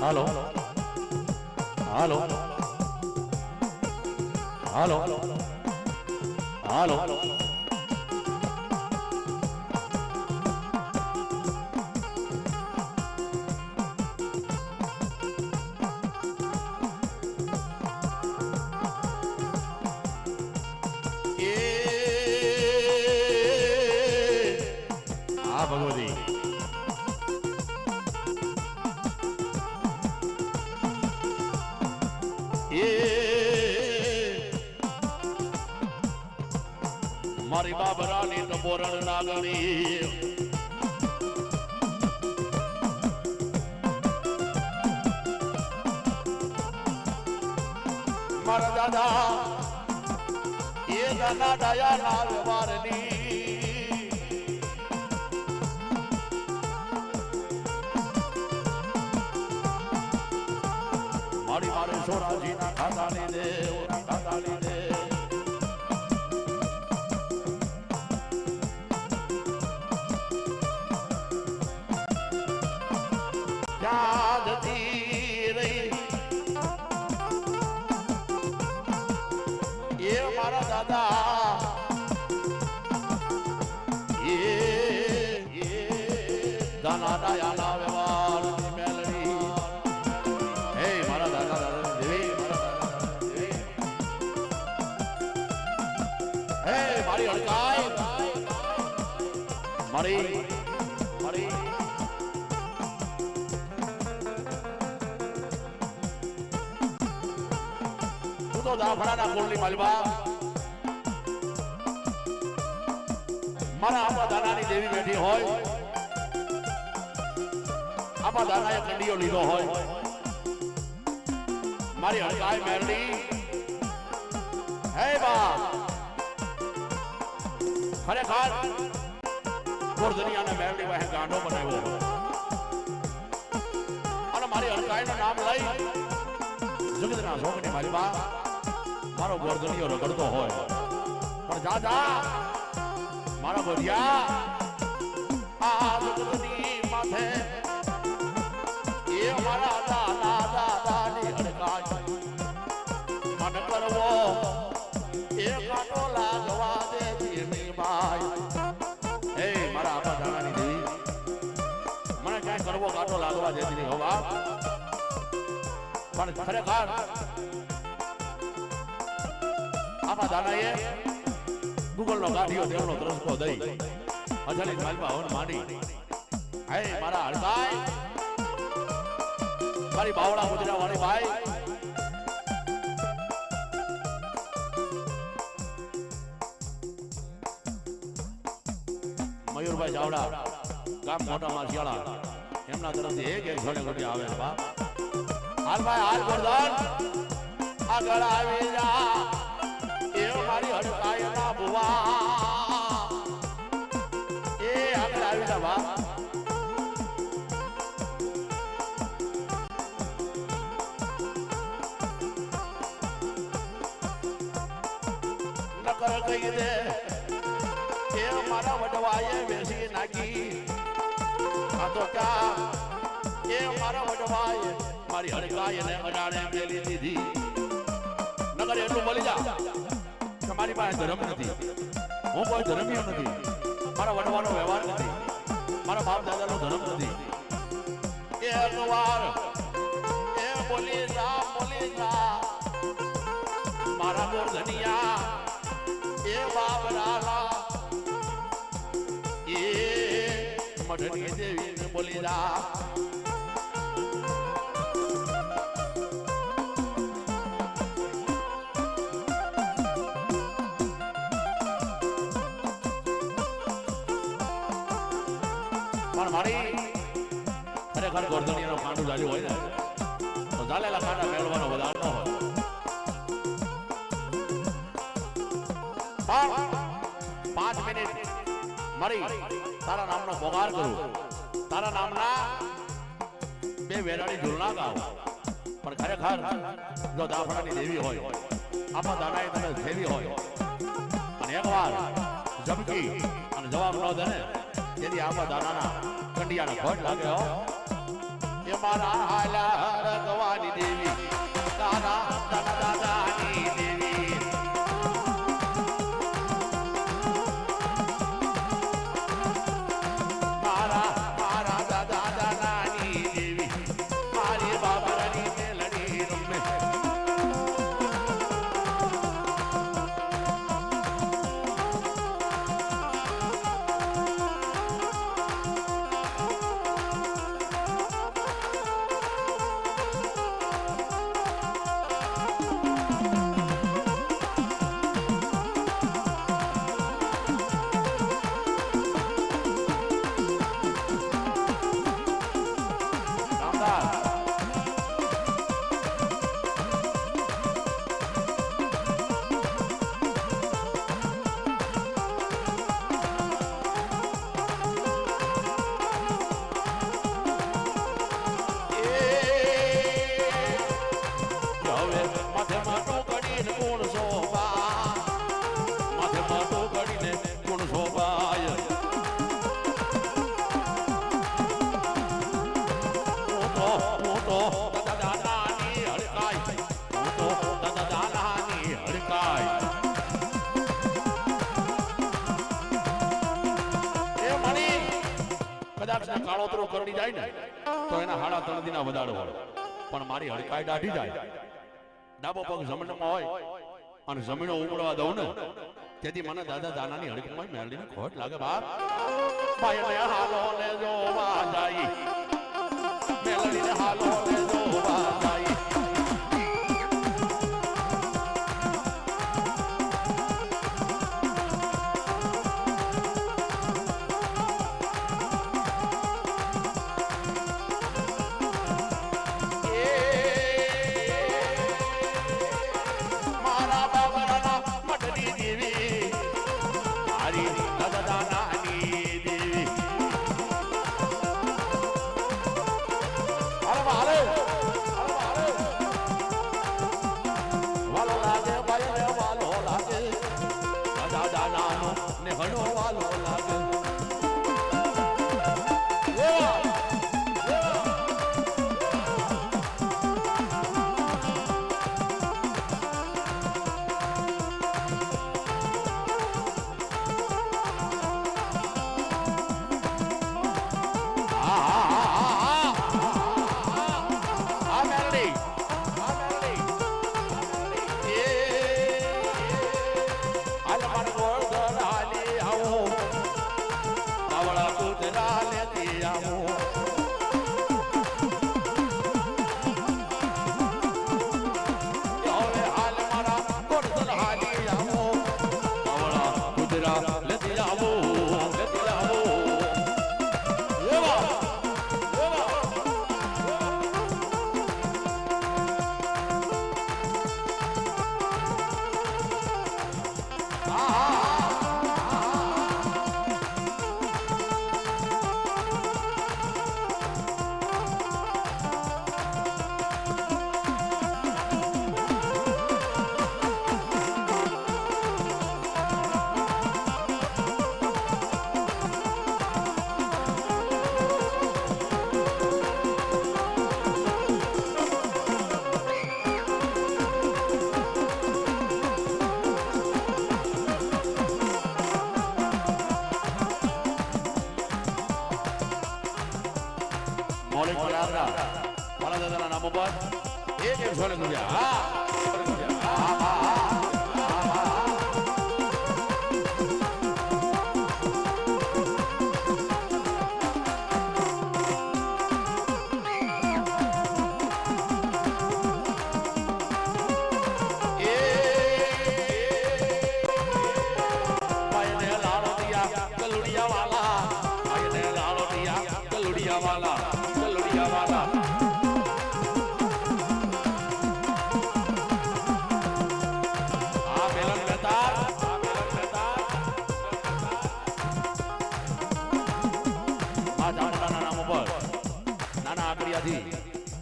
હાલો હાલો હાલો હાલો હા ભગવતી મારી બાબરાની તો બોરણ નાગણી મારા દાદા એ દાદા દયા ના વ્યવહારની મારી મારે સોરાજી ના ખાતાની દે ખાતાની દે જતી રહી એ મારા દાદા એ દાના દયાના વ્યવહાર મેલડી હે મારા દાદા દેવી હે મારી હડકાઈ મારી મારી તો દાફડાના કોળની માલવા મારા આપા દાનાની દેવી બેઠી હોય આપા દાનાએ કંડીઓ લીધો હોય મારી હડકાઈ મેરડી હે બા ખરેખર ગોરધનિયાને મેરડી વાહે ગાંડો બનાવ્યો અને મારી હડકાઈનું નામ લઈ જગતના શોકની મારી બા મારો ગોરધનિયો રગડતો હોય પણ જા જા મારા ગોરિયા આ જગતની માથે એ મારા દાદા દાદાની હડકાઈ મન કરવો એ કાટો લાગવા દે ધીમી બાઈ હે મારા આપા દાદાની દેવી મને ક્યાંય કરવો કાટો લાગવા દેતી નહીં હોવા પણ ખરેખર આપા દાનાએ ગુગલનો ગાંઠિયો દેવનો ત્રસકો દઈ અજલિત માલપા હવન માંડી હે મારા હડકાઈ મારી બાવડા મુજરા વાળી ભાઈ મયુરભાઈ ચાવડા ગામ મોટા માસિયાળા એમના તરફથી એક છોડે ગોટી આવે બાપ હાલ ભાઈ હાલ ગોરધન આગળ આવી જા એ મારી હડકાઈ ના બુવા એ આગળ આવી જા બાપ નકર કહી દે એ મારા વડવાએ બેસી નાખી આ તો ક્યાં એ મારા વડવાએ મારી હડકાઈ ને અડાણે મેલી દીધી નગર એટલું બોલી જા કે મારી પાસે ધર્મ નથી હું કોઈ ધર્મીય નથી મારા વડવાનો વ્યવહાર નથી મારા બાપ દાદાનો ધર્મ નથી એક વાર એ બોલી જા મારા ગોરધનિયા એ બાબરાલા એ મઢની દેવીને બોલી જા પણ મારી ખરેખર ગોરધનિયાનો કાંડું જાડ્યું હોય ને તો ચાલેલા કાંડા મેળવાનો વધારે ન હોય પણ 5 મિનિટ મરી તારા નામનો પોકાર કરું તારા નામના બે વેરાડી ઝૂલના ગાવ પણ ખરેખર જો દાફડાની દેવી હોય આપા દાનાએ તમે સેવી હોય અને એકવાર જબકી અને જવાબ ન દે ને તેથી આપા દાનાના કંડિયાના ખોટ લાગે હો એ મારા હાલા ગવાની દેવી દાદા દાદા દાદાની દેવી મારા મારા દાદા દાદાની દેવી મારી બાબરાની મેલડી રમે કાળોતરો કરડી જાય ને તો એના હાડા ત્રણ દિના વધારો હોય પણ મારી હડકાઈ દાઢી જાય ડાબો પગ જમીનમાં હોય અને જમીનો ઉમળવા દઉં ને તેથી મને દાદા દાનાની હડકમાં મેળવીને ખોટ લાગે બાપ ભાઈને હાલો ને જોવા જાય મેળવીને હાલો ને જોવા જાય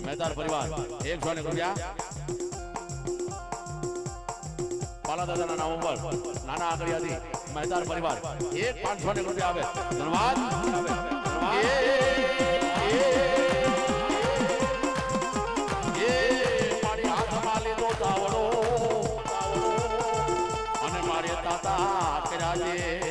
મહેતાર પરિવાર 100 રૂપિયા પાલા દાદાના નામ ઉપર નાના આકડિયાથી મહેતાર પરિવાર 500 રૂપિયા આવે ધન્યવાદ બિરાજે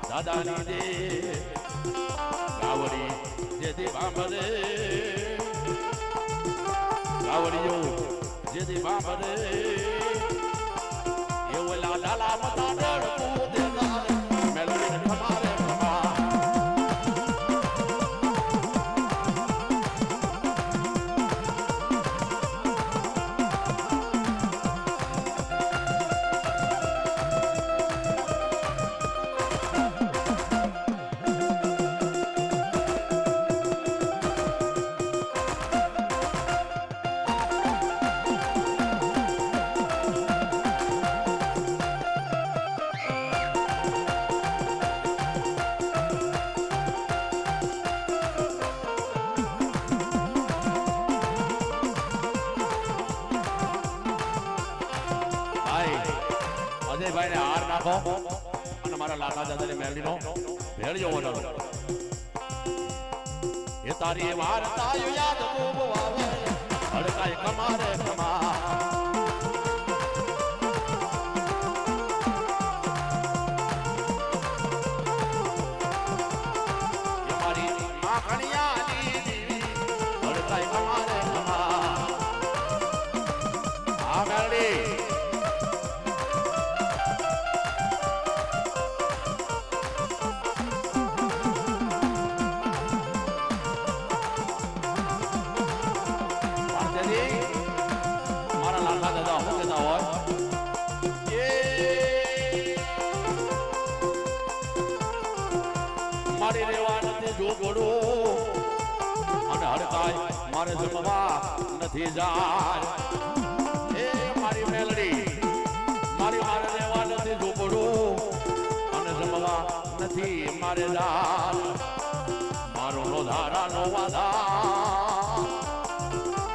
દાદાની દે ગાવડી જેથી બાંભરે ગાવડીઓ જેથી બાંભરે એવું લાલા મતા ડરકું દેનાર મેલડી તમારે અજયભાઈને હાર નાખો અને મારા લાખા દાદાની મેલડીનો ભેળજો ઓર્ડર એ તારી વાર્તા યાદ ખૂબ આવે હડકાય કમારે કમા મારી માખણિયાની દીવી હડકાય કમારે કમા આ મેલડી મારી રેવા નથી જોગડો અને હડકાય મારે જમવા નથી જાય એ મારી મેલડી મારી મારે રેવા નથી જોગડો અને જમવા નથી મારે જાય મારો નો ધારા નો વાદા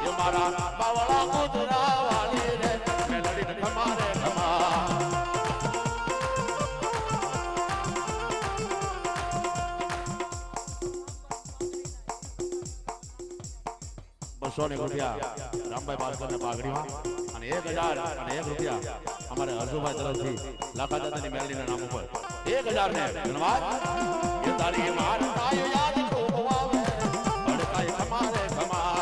એ મારા બાવળા કૂતરા વાળી રે મેલડી ખમારે ખમા ₹100 રામભાઈ ભાસ્કર ને પાઘડીમાં અને 1000 અને ₹1 અમારે હરજુભાઈ તરફથી લાખા દાદાની મેલડીના નામ ઉપર 1000 ને ધન્યવાદ એ તારી મારતા યાદ ખૂબ આવે હડકાય ખમારે ખમા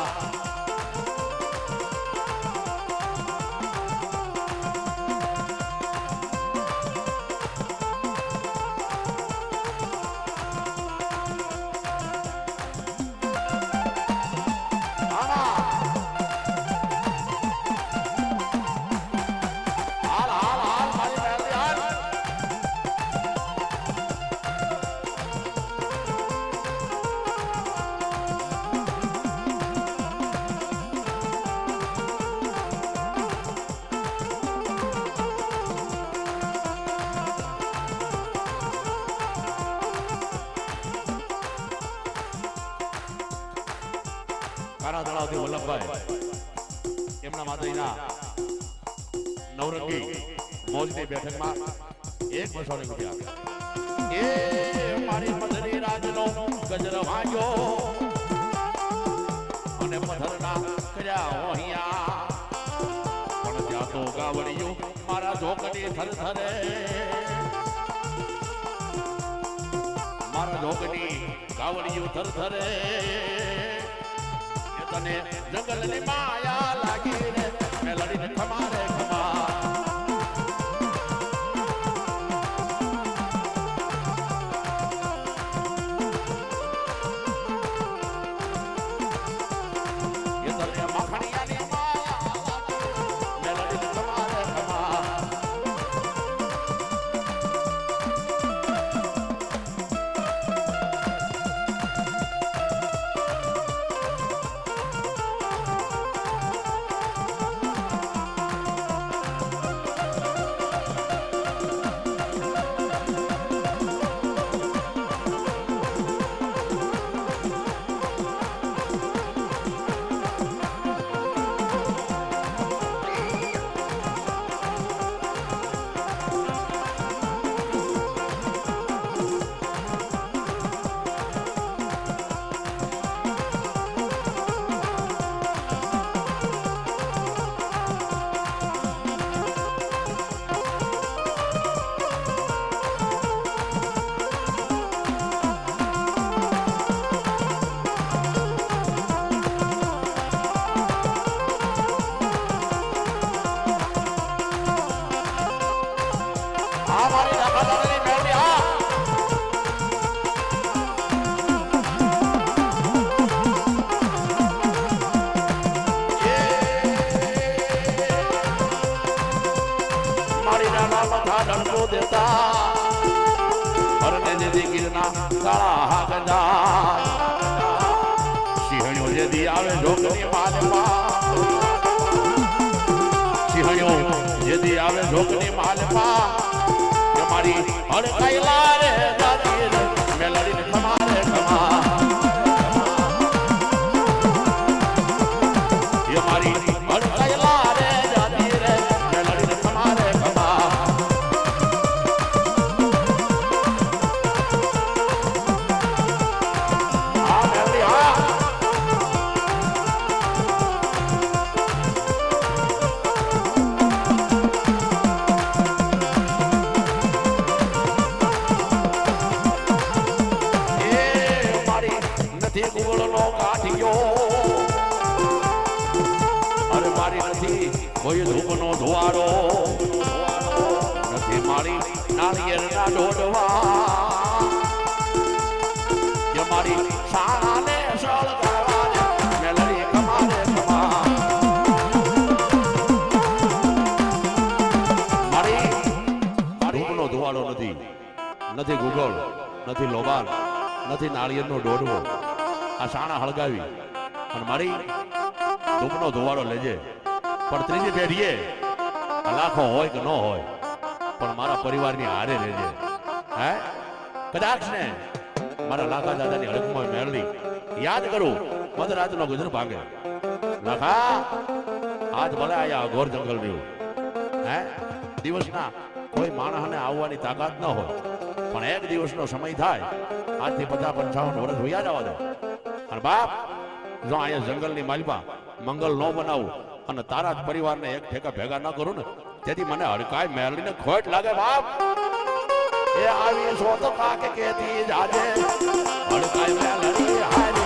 કાળા તળાવથી વલ્લભભાઈ એમના માતાજીના નવરંગી મોજની બેઠકમાં 1 રૂપિયા એ મારી મધરી રાજનો ગજર વાગ્યો અને પથ્થરના કર્યા હોહિયા પણ ત્યાં તો ગાવડિયું મારા ઝોકડી થરથરે મારા ઝોકડી ગાવડિયું થરથરે તને જંગલની માયા લાગી રે મેલડીને ખમારે ખમા સિંહણ્યો જેદી આવે ઢોકની માલપા સિંહણ્યો જેદી આવે ઢોકની માલપા કે મારી હડકાઈલા રે દાદી રે મેલડીને ખમારે ખમા એ મારી હડકાઈલા રે દાદી રે મેલડીને ખમારે ખમા કોઈ ધૂપનો ધુવાડો નથી મારી નાળિયેરના ડોડવા કે મારી શાળાને સળગાવાને મેલડી ખમારે ખમા મારી ધૂપનો ધુવાડો નથી નથી ગુગળ નથી લોબાન નથી નાળિયેરનો ડોડવો આ શાણા હળગાવી અને મારી ધૂપનો ધુવાડો લેજે પણ ત્રીજી પેઢીએ લાખો હોય કે ન હોય પણ મારા પરિવારની હારે રહેજે હે કદાચ ને મારા લાખા દાદાની હડકમાં મેળવી યાદ કરું મધરાતનો ગુજર ભાગે લાખા આજ ભલે આયા અઘોર જંગલ રહ્યું હે દિવસના કોઈ માણસને આવવાની તાકાત ન હોય પણ એક દિવસનો સમય થાય આજથી 50-55 વર્ષ વયા જવા દે અને બાપ જો અહીંયા જંગલની માલપા મંગલ ન બનાવું અને તારા જ પરિવારને એક ઠેકા ભેગા ન કરું ને તેથી મને હડકાય મેળવીને ખોટ લાગે બાપ એ આવી છો તો કાકે કેતી જાજે હડકાય મેળવી હારે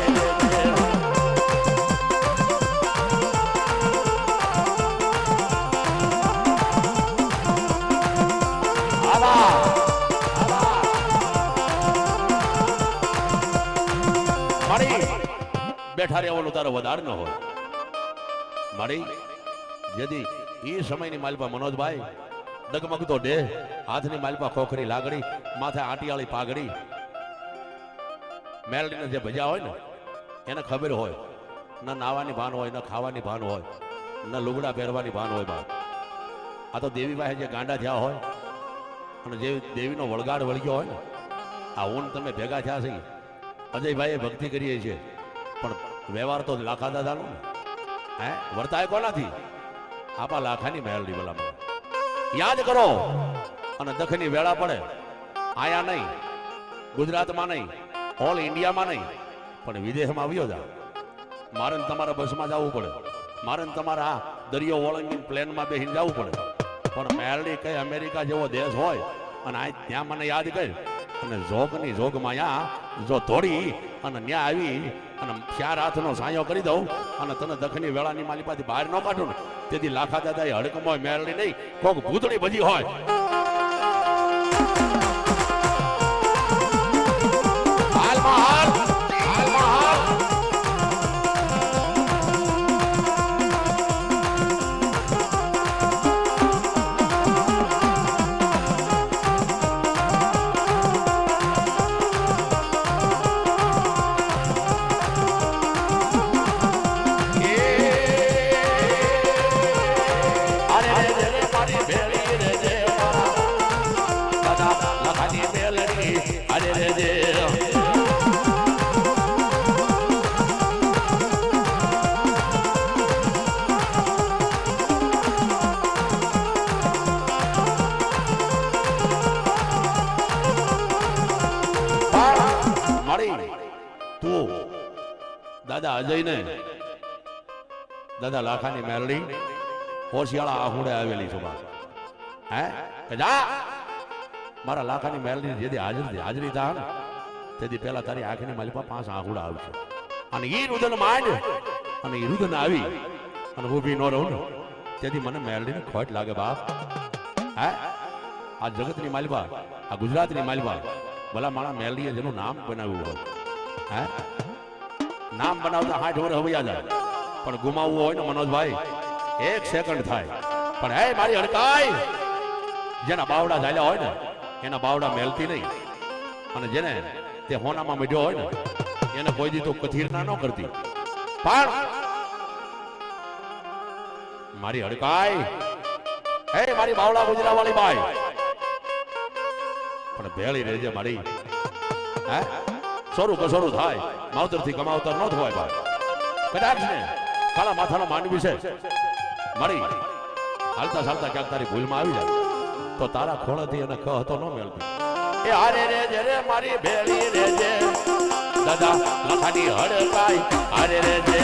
બેઠા રહેવાનું તારો વધારે ન હોય મારી यदि ये समय मालपा मनोज भाई डगमगतो डे हाथ ની માલપા ખોખરી લાગડી માથે આટીવાળી પાઘડી મેલડીને જે ભજા હોય ને એને ખબર હોય ના નાવાની ભાન હોય ના ખાવાની ભાન હોય ના લુગડા પહેરવાની ભાન હોય બા આ તો દેવીભાઈ જે ગાંડા થયા હોય અને જે દેવીનો વળગાડ વળગ્યો હોય ને આ ઊન તમે ભેગા થયા છે અજયભાઈએ ભક્તિ કરીએ છીએ પણ વ્યવહાર તો લાખા દાદાનો ને હે વર્તાય કોનાથી આપા લાખાની મહેલની ભલામણ યાદ કરો અને દખની વેળા પડે આયા નહીં ગુજરાતમાં નહીં ઓલ ઇન્ડિયામાં નહીં પણ વિદેશમાં આવ્યો જા મારે તમારા બસમાં જવું પડે મારે તમારા દરિયો ઓળંગીને પ્લેનમાં બેસીને જવું પડે પણ મેરડી કઈ અમેરિકા જેવો દેશ હોય અને આ ત્યાં મને યાદ કરી અને જોગની જોગમાં યા જો દોડી અને ન્યા આવી અને 4 હાથનો સાયો કરી દઉં અને તને દખની વેળાની માલિપાથી બહાર ન કાઢું ને તેથી લાખા દાદા એ હડકમ હોય મેરડી નહીં કોક ભૂતળી ભજી હોય હાલમાં હાલ હાલમાં હાલ દાદા અજય ને દાદા લાખાની મેરડી હોશિયાળા આહુડે આવેલી છે હે કે જા મારા લાખાની મેરડી જેથી હાજરી થા ને તેથી પહેલા તારી આંખની માલિપા 5 આહુડા આવશે અને ઈ રુદન માંડ અને ઈ રુદન આવી અને ઊભી ન રહું ને તેથી મને મેરડીને ખોટ લાગે બાપ હે આ જગતની માલિપા આ ગુજરાતની માલિપા ભલા મારા મેરડીએ જેનું નામ બનાવ્યું હોય હે નામ બનાવતા 8 વર્ષ હવૈયા જાય પણ ગુમાવવું હોય ને મનોજભાઈ 1 સેકન્ડ થાય પણ હે મારી હડકાઈ જેના બાવડા ઝાલ્યા હોય ને એના બાવડા મેલતી નહીં અને જેને તે હોનામાં મીઠ્યો હોય ને એને કોઈ દી તો કથીરના ન કરતી પણ મારી હડકાઈ હે મારી બાવડા ગુજરા વાળી બાઈ પણ ભેળી રહેજે મારી હે સોરું કસોરું થાય માવતર થી કમાવતર ન થવાય ભાઈ કદાચ ને કાળા માથાનો માંડવી છે મારી હાલતા ચાલતા ક્યાંક તારી ભૂલમાં આવી જાય તો તારા ખોળેથી એને ખ હતો ન મેળવી એ હારે રે જે રે મારી ભેળી રે જે દાદા લખાની હડકાઈ હારે રે જે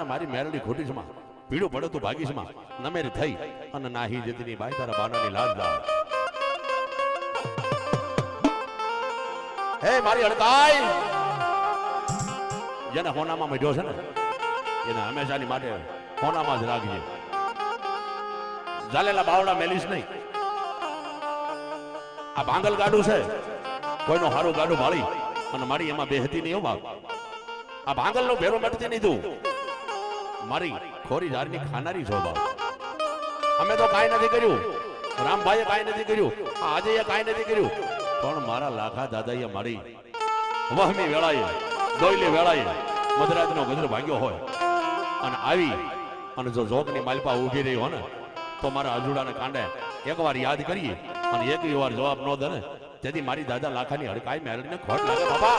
મારી મેરડી ખોટી છે પીડું પડે તો ભાગીશ માં નમેરી થઈ અને નાહી જતીની બાઈ તારા બાનાની લાજ લાવ હે મારી હડકાઈ જેને હોનામાં મેઢ્યો છે ને એને હંમેશાની માટે હોનામાં જ રાખજે જાલેલા બાવડા મેલીશ નહીં આ ભાંગલ ગાડું છે કોઈનો હારું ગાડું ભાળી અને મારી એમાં બેહતી નહીં બાપ આ ભાંગલનો ભેરો મટતી નહીં તું મારી ખોરી ધારની ખાનારી છો બાપ અમે તો કાંઈ નથી કર્યું રામભાઈએ કાંઈ નથી કર્યું આજે કાંઈ નથી કર્યું પણ મારા લાખા દાદાએ મારી વહમી વેળાએ દોયલી વેળાએ મધરાતનો ગજર ભાગ્યો હોય અને આવી અને જો જોગની માલપા ઊભી રહી હોય ને તો મારા અજુડાને કાંડે એકવાર યાદ કરીએ અને એક વાર જવાબ ન દે ને તેથી મારી દાદા લાખાની હડકાઈ મેળવીને ખોટ લાગે બાબા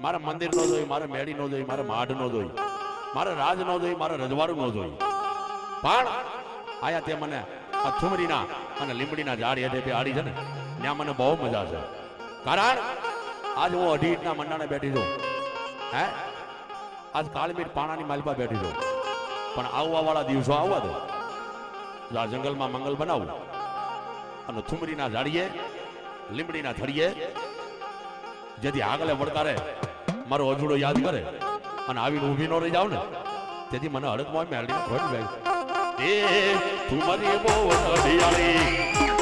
મારા મંદિર નો જોઈ મારા મેળી નો જોઈ મારા માઢ નો જોઈ મારા રાજ નો જોઈ મારા રજવાડું નો જોઈ પણ આયા તે મને આ થુમરીના અને લીંબડીના ઝાડ હેઠે બે આડી છે ને ત્યાં મને બહુ મજા છે કારણ આજ હું 2.5 ઇંચના મંડાણે બેઠી છું હે આજ કાળમીર પાણાની માલપા બેઠી છું પણ આવવા વાળા દિવસો આવવા દો આ જંગલમાં મંગલ બનાવું અને થુમરીના ઝાડીએ લીંબડીના થડીએ જેથી આગળ વળકારે મારો અજુડો યાદ કરે અને આવીને ઊભી ન રહી જાવ ને તેથી મને હડકમાં મેળવીને ખોટ ગઈ એ તું મારી બહુ અઢિયાળી